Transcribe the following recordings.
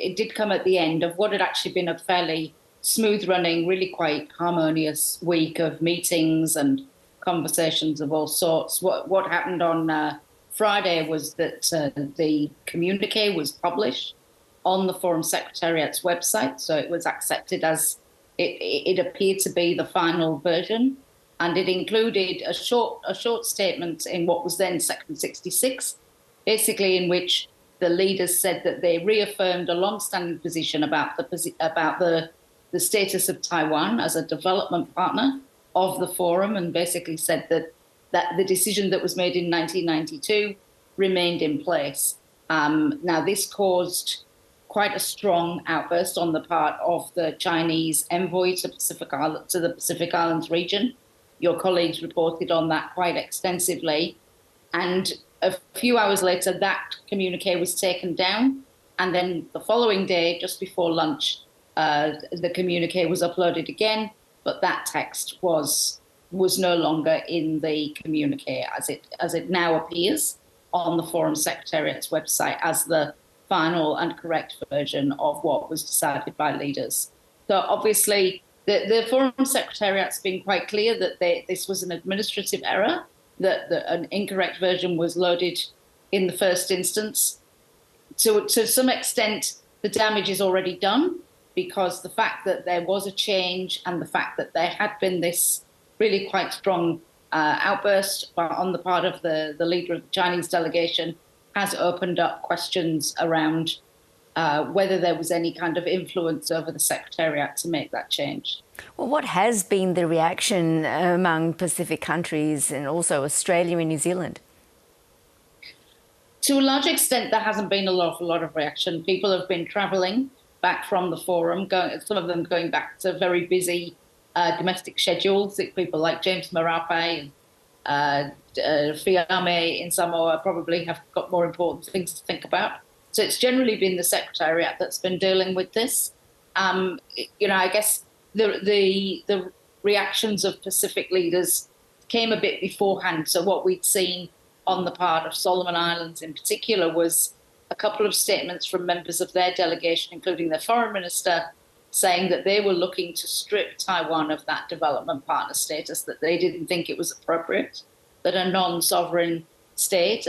it did come at the end of what had actually been a fairly smooth running, really quite harmonious week of meetings and conversations of all sorts. What happened on Friday was that the communique was published on the Forum Secretariat's website, so it was accepted as it appeared to be the final version, and it included a short statement in what was then Section 66, basically in which the leaders said that they reaffirmed a long-standing position about the status of Taiwan as a development partner of the forum, and basically said that the decision that was made in 1992 remained in place. Now, this caused quite a strong outburst on the part of the Chinese envoy to the Pacific Islands region. Your colleagues reported on that quite extensively. And a few hours later, that communique was taken down. And then the following day, just before lunch, the communique was uploaded again, but that text was no longer in the communique as it now appears on the Forum Secretariat's website as the final and correct version of what was decided by leaders. So obviously, the Forum Secretariat's been quite clear that this was an administrative error, that an incorrect version was loaded in the first instance. To some extent, the damage is already done, because the fact that there was a change and the fact that there had been this really quite strong outburst on the part of the leader of the Chinese delegation has opened up questions around whether there was any kind of influence over the Secretariat to make that change. Well, what has been the reaction among Pacific countries and also Australia and New Zealand? To a large extent, there hasn't been a lot of reaction. People have been travelling back from the forum, some of them going back to very busy domestic schedules. People like James Marape and Fiame in Samoa probably have got more important things to think about. So it's generally been the Secretariat that's been dealing with this. I guess the reactions of Pacific leaders came a bit beforehand. So what we'd seen on the part of Solomon Islands in particular was a couple of statements from members of their delegation, including their foreign minister, saying that they were looking to strip Taiwan of that development partner status, that they didn't think it was appropriate, that a non-sovereign state,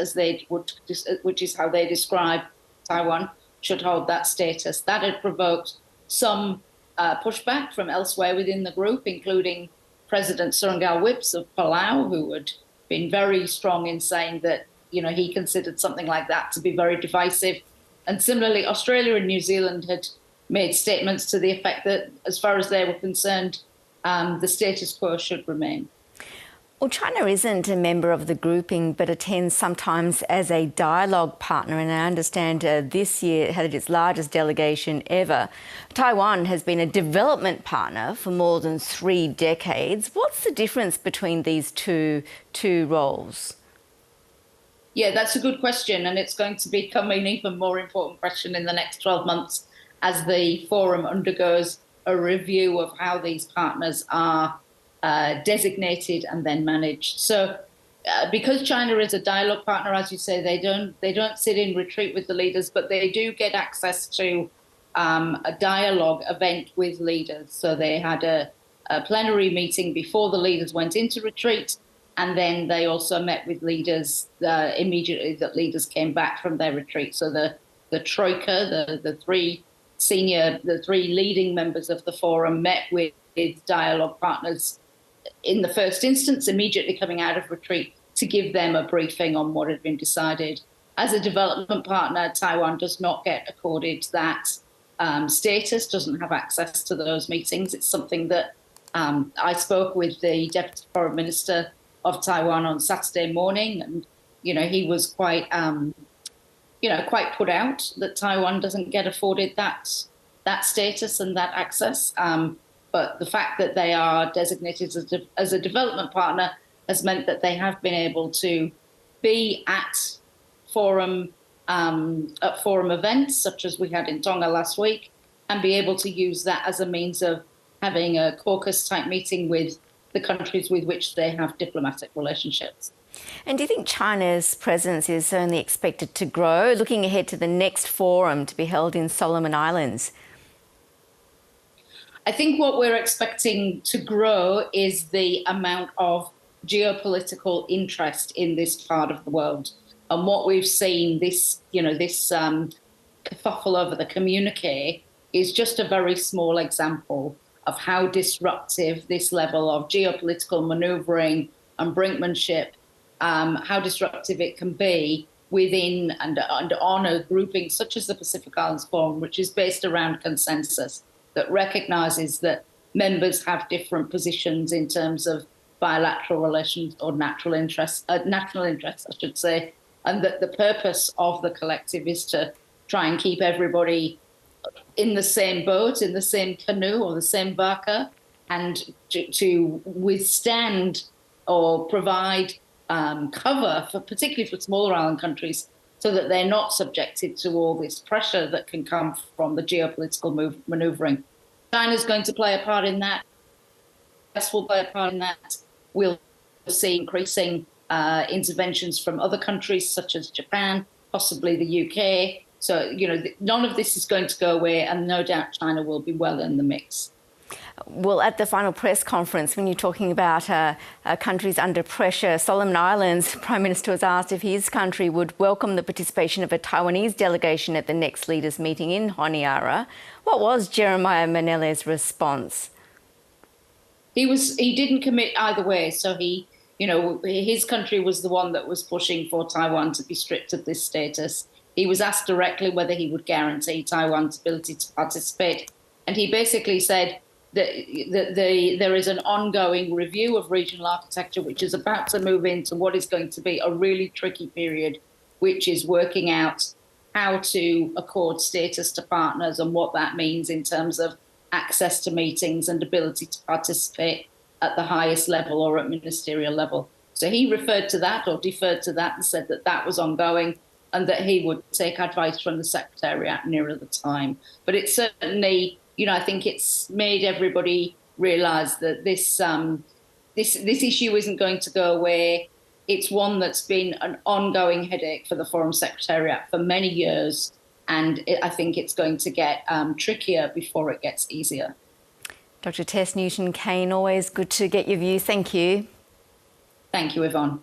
which is how they describe Taiwan, should hold that status. That had provoked some pushback from elsewhere within the group, including President Surungal Whips of Palau, who had been very strong in saying that he considered something like that to be very divisive. And similarly, Australia and New Zealand had made statements to the effect that, as far as they were concerned, the status quo should remain. Well, China isn't a member of the grouping, but attends sometimes as a dialogue partner. And I understand this year it had its largest delegation ever. Taiwan has been a development partner for more than 3 decades. What's the difference between these two roles? Yeah, that's a good question, and it's going to become an even more important question in the next 12 months as the forum undergoes a review of how these partners are designated and then managed. So because China is a dialogue partner, as you say, they don't sit in retreat with the leaders, but they do get access to a dialogue event with leaders. So they had a plenary meeting before the leaders went into retreat, and then they also met with leaders immediately that leaders came back from their retreat. So the troika, the three leading members of the forum met with dialogue partners in the first instance, immediately coming out of retreat, to give them a briefing on what had been decided. As a development partner, Taiwan does not get accorded that status, doesn't have access to those meetings. It's something that I spoke with the Deputy Foreign Minister of Taiwan on Saturday morning, and he was quite quite put out that Taiwan doesn't get afforded that status and that access. But the fact that they are designated as a development partner has meant that they have been able to be at forum events, such as we had in Tonga last week, and be able to use that as a means of having a caucus-type meeting with the countries with which they have diplomatic relationships. And do you think China's presence is only expected to grow, looking ahead to the next forum to be held in Solomon Islands? I think what we're expecting to grow is the amount of geopolitical interest in this part of the world. And what we've seen, this kerfuffle over the communique, is just a very small example of how disruptive this level of geopolitical manoeuvring and brinkmanship, how disruptive it can be within and on a grouping such as the Pacific Islands Forum, which is based around consensus that recognises that members have different positions in terms of bilateral relations or national interests, I should say, and that the purpose of the collective is to try and keep everybody in the same boat, in the same canoe or the same barca, and to withstand or provide cover, particularly for smaller island countries, so that they're not subjected to all this pressure that can come from the geopolitical manoeuvring. China's going to play a part in that. The US will play a part in that. We'll see increasing interventions from other countries such as Japan, possibly the UK. So, none of this is going to go away, and no doubt China will be well in the mix. Well, at the final press conference, when you're talking about countries under pressure, Solomon Islands Prime Minister was asked if his country would welcome the participation of a Taiwanese delegation at the next leaders' meeting in Honiara. What was Jeremiah Manele's response? He didn't commit either way. So his country was the one that was pushing for Taiwan to be stripped of this status. He was asked directly whether he would guarantee Taiwan's ability to participate. And he basically said that there is an ongoing review of regional architecture, which is about to move into what is going to be a really tricky period, which is working out how to accord status to partners and what that means in terms of access to meetings and ability to participate at the highest level or at ministerial level. So he referred to that or deferred to that and said that that was ongoing and that he would take advice from the Secretariat nearer the time. But it's certainly, I think it's made everybody realise that this issue isn't going to go away. It's one that's been an ongoing headache for the Forum Secretariat for many years, and I think it's going to get trickier before it gets easier. Dr. Tess Newton Cain, always good to get your view. Thank you. Thank you, Yvonne.